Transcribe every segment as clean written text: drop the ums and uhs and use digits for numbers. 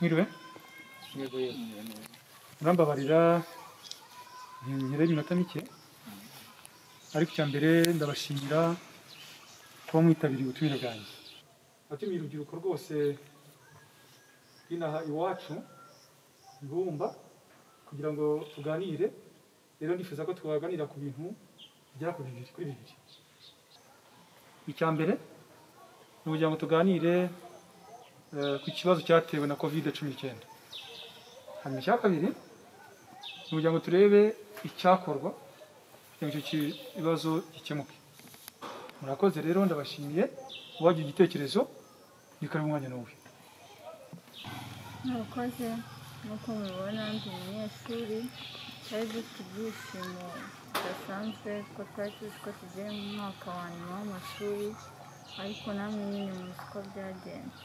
Mwiriwe urambabarira nyere iminota mike ariko icya mbere ndabashimira kuba mwitabiriye ubutumire bwanjye. Natumiye urubyiruko rwose inaha iwacu Ibumba kugira ngo tuganire. Rero ndifuza ko twaganira ku bintu bigera kuri bibiri. Icya mbere ni ukugira ngo tuganire ku kibazo cyatewe na COVID-19. Hanyuma icya kabiri ni ukugira ngo turebe icyakorwa kugira ngo icyo kibazo gikemuke. Murakoze rero, ndabashimiye. Uwagira igitekerezo ni karibu umwanya n'uwe. Murakoze, nk'uko mubibona ndi umunyeshuri, twari dufite ibyishimo bidasanzwe ko twari tuzi ko tugiye mu mwaka wa nyuma w'amashuri, ariko namwe nyine muzi ko byagenze.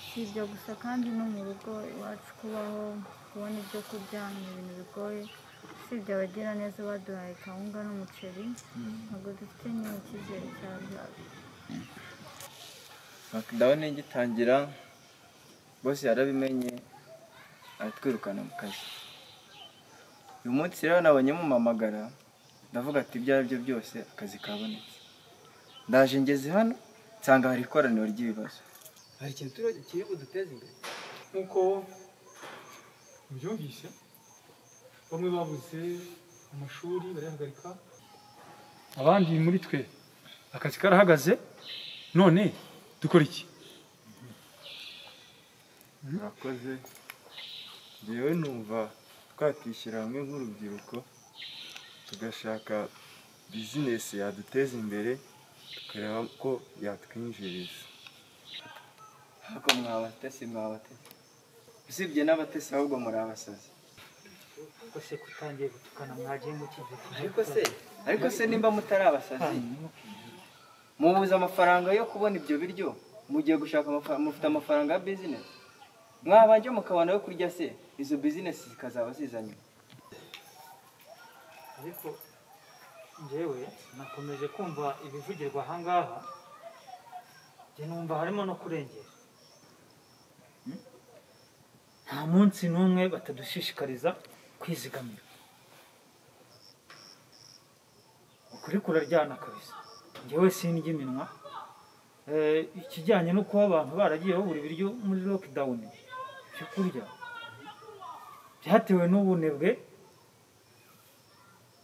Si ibyo gusa kandi no mu rugo iwacu kubaho, kubona ibyo kurya ni ibintu bigoye. Usibye abagira neza baduhaye kawunga n'umuceri, ntabwo dufite n'icyizere cy'ahazaza. Lockdown igitangira bose yarabimenye aratwirukana mu kazi. Uyu munsi rero nabonye mumamagara, ndavuga ati ibyo ari byo byose akazi kabonetse. Ndaje ngeze hano nsanga hari ikoraniro ry'ibibazo. Hari ikintu kiri buduteza imbere Nk'uko mubyumvise, bamwe babuze amashuri barayahagarika, abandi muri twe akazi karahagaze. None dukora iki? Murakoze. Njyewe numva twakwishyira hamwe nk'urubyiruko tugashaka bizinesi yaduteza imbere, tukareba ko yatwinjiriza. Ariko mwabatesi usibye n'abatesi ahubwo muri abasazi. Kose kutangiye gutukana mwagiye mu kivu. Ariko se nimba mutari abasazi, mubuze amafaranga yo kubona ibyo biryo, mugiye gushaka mufite amafaranga ya business. Mwabanje mukabana yo kurya se, izo business zikazaba zizanye. Ariko njyewe nakomeje kumva ibivugirwa ahangaha, njye numva harimo no kurengera. Nta munsi n'umwe batadushishikariza kwizigamira. Ukuri kuraryana kabisa. Njyewe sindya iminwa. Ikijyanye no kuba abantu baragiye babura ibiryo muri lockdown cyo kurya, byatewe n'ubunebwe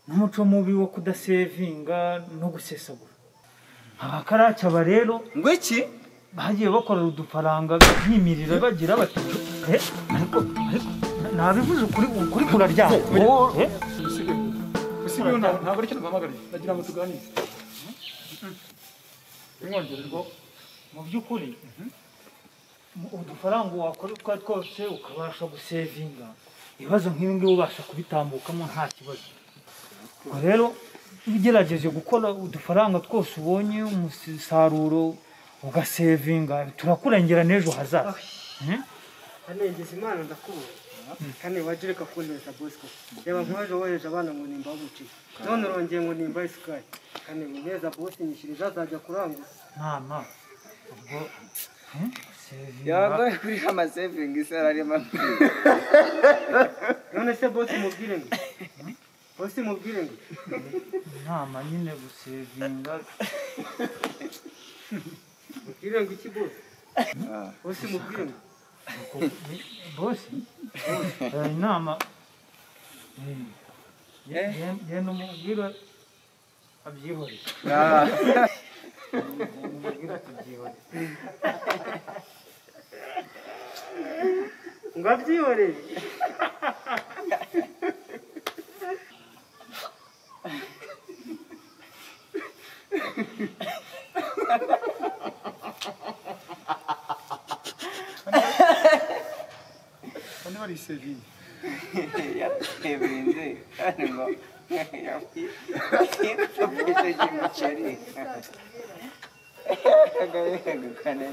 n'umuco mubi wo kudasevinga no gusesagura. Abakaraca rero ngo iki bagiye bakorera udufaranga bimirira bagira bati ariko nabivuze ukuri kuraryana. Usibye ntabwo ari cyo mpamagariye, ndagira ngo tuganire. Mwongererwa mu by'ukuri udufaranga wakora utwo twose ukabasha gusevinga, ibibazo nk'ibi ngibi ubasha kubitambukamo nta kibazo. Rero ugerageje gukora udufaranga twose ubonye umusaruro ugasevinga, turakurengera n'ejo hazaza. Anengeza Imana ndakubona kandi wajireka kuneza Bosco. Reba nkwaje woheje abana ngo nimba umucika, none urongeye ngo nimba isukari kandi neza Bosco nyishiriza azajya kurangura. Mama ubwo yabaga kuri ama saving salary mama. None se Bosco mubwire ngo Bosco mubwire ngo nama nyine gusevinga. mubwire ngo iki Bosco? Bosco mubwire ngo Bosi inama yeno mubwira abyihorere. ngo abyihorere. Bane bari sevingi. Yatevinze kandi ngo yapfishe umuceri. Agayega kane.